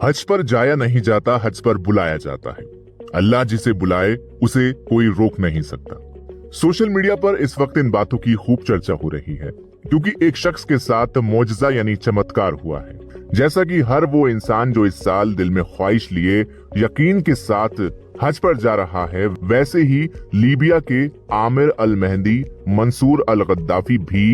हज पर जाया नहीं जाता, हज पर बुलाया जाता है। अल्लाह जिसे बुलाए उसे कोई रोक नहीं सकता। सोशल मीडिया पर इस वक्त इन बातों की खूब चर्चा हो रही है, क्योंकि एक शख्स के साथ मौजज़ा यानी चमत्कार हुआ है। जैसा कि हर वो इंसान जो इस साल दिल में ख्वाहिश लिए यकीन के साथ हज पर जा रहा है, वैसे ही लीबिया के आमिर अल मेहदी मंसूर अल गद्दाफी भी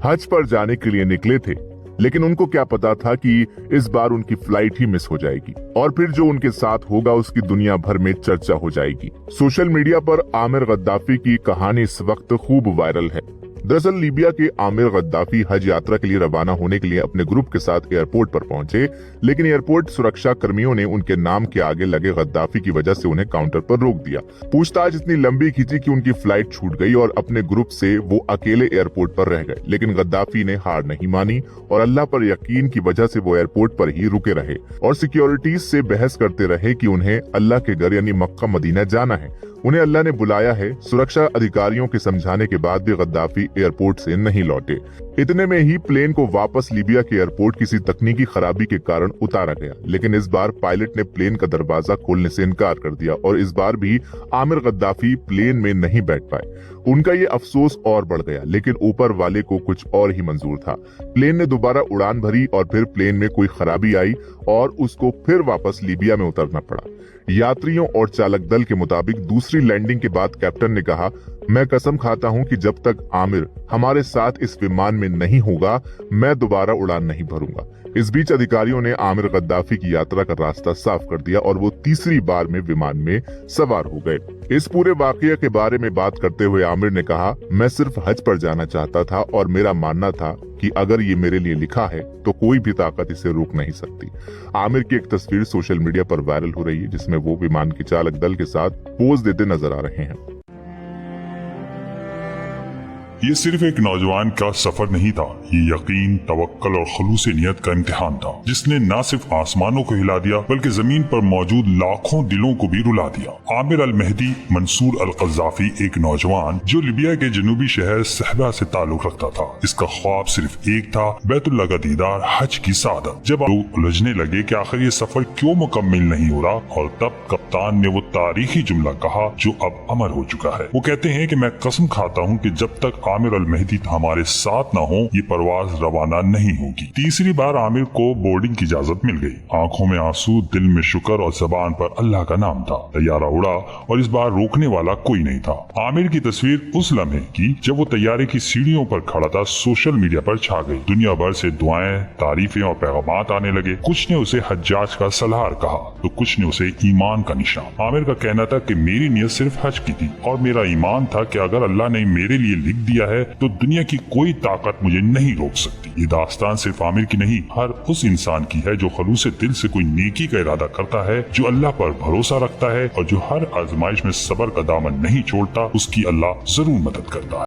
हज पर जाने के लिए निकले थे। लेकिन उनको क्या पता था कि इस बार उनकी फ्लाइट ही मिस हो जाएगी और फिर जो उनके साथ होगा उसकी दुनिया भर में चर्चा हो जाएगी। सोशल मीडिया पर आमिर गद्दाफी की कहानी इस वक्त खूब वायरल है। दरअसल लीबिया के आमिर गद्दाफी हज यात्रा के लिए रवाना होने के लिए अपने ग्रुप के साथ एयरपोर्ट पर पहुंचे, लेकिन एयरपोर्ट सुरक्षा कर्मियों ने उनके नाम के आगे लगे गद्दाफी की वजह से उन्हें काउंटर पर रोक दिया। पूछताछ इतनी लंबी खींची कि उनकी फ्लाइट छूट गई और अपने ग्रुप से वो अकेले एयरपोर्ट पर रह गए। लेकिन गद्दाफी ने हार नहीं मानी और अल्लाह पर यकीन की वजह से वो एयरपोर्ट पर ही रुके रहे और सिक्योरिटीज से बहस करते रहे कि उन्हें अल्लाह के घर यानी मक्का मदीना जाना है। उन्हें अल्लाह ने बुलाया है। सुरक्षा अधिकारियों के समझाने के बाद भी गद्दाफी एयरपोर्ट से नहीं लौटे। इतने में ही प्लेन को वापस लीबिया के एयरपोर्ट किसी तकनीकी खराबी के कारण उतारा गया, लेकिन इस बार पायलट ने प्लेन का दरवाजा खोलने से इनकार कर दिया और इस बार भी आमिर गद्दाफी प्लेन में नहीं बैठ पाए। उनका ये अफसोस और बढ़ गया, लेकिन ऊपर वाले को कुछ और ही मंजूर था। प्लेन ने दोबारा उड़ान भरी और फिर प्लेन में कोई खराबी आई और उसको फिर वापस लीबिया में उतरना पड़ा। यात्रियों और चालक दल के मुताबिक दूसरी लैंडिंग के बाद कैप्टन ने कहा, मैं कसम खाता हूं कि जब तक आमिर हमारे साथ इस विमान में नहीं होगा, मैं दोबारा उड़ान नहीं भरूंगा। इस बीच अधिकारियों ने आमिर गद्दाफी की यात्रा का रास्ता साफ कर दिया और वो तीसरी बार में विमान में सवार हो गए। इस पूरे वाकये के बारे में बात करते हुए आमिर ने कहा, मैं सिर्फ हज पर जाना चाहता था और मेरा मानना था कि अगर ये मेरे लिए लिखा है तो कोई भी ताकत इसे रोक नहीं सकती। आमिर की एक तस्वीर सोशल मीडिया पर वायरल हो रही है, जिसमें वो विमान के चालक दल के साथ पोज देते नजर आ रहे हैं। ये सिर्फ एक नौजवान का सफर नहीं था, ये यकीन, तवक्कल और खलूस नियत का इम्तिहान था, जिसने न सिर्फ आसमानों को हिला दिया बल्कि जमीन पर मौजूद लाखों दिलों को भी रुला दिया। आमिर अल मेहदी मंसूर अल गद्दाफी एक नौजवान जो लिबिया के जनूबी शहर सहबा से ताल्लुक रखता था। इसका ख्वाब सिर्फ एक था, बैतुल्लाह का दीदार, हज की सादत। जब लोग उलझने लगे कि आखिर ये सफर क्यों मुकम्मल नहीं हो रहा, और तब कप्तान ने वो तारीखी जुमला कहा जो अब अमर हो चुका है। वो कहते हैं कि मैं कसम खाता हूँ कि जब तक आमिर अल मेहदी हमारे साथ न हो, ये परवाज रवाना नहीं होगी। तीसरी बार आमिर को बोर्डिंग की इजाजत मिल गई। आंखों में आंसू, दिल में शुक्र और जबान पर अल्लाह का नाम था। तैयारा उड़ा और इस बार रोकने वाला कोई नहीं था। आमिर की तस्वीर उस लम्हे की जब वो तैयारे की सीढ़ियों पर खड़ा था सोशल मीडिया पर छा गई। दुनिया भर से दुआएं, तारीफें और पैगामात आने लगे। कुछ ने उसे हज्जाज का सलाहर कहा तो कुछ ने उसे ईमान का निशान। आमिर का कहना था कि मेरी नियत सिर्फ हज की थी और मेरा ईमान था कि अगर अल्लाह ने मेरे लिए लिख दिया है तो दुनिया की कोई ताकत मुझे नहीं रोक सकती। ये दास्तान सिर्फ आमिर की नहीं, हर उस इंसान की है जो खलूस दिल से कोई नेकी का इरादा करता है, जो अल्लाह पर भरोसा रखता है और जो हर आजमाइश में सब्र का दामन नहीं छोड़ता। उसकी अल्लाह जरूर मदद करता है।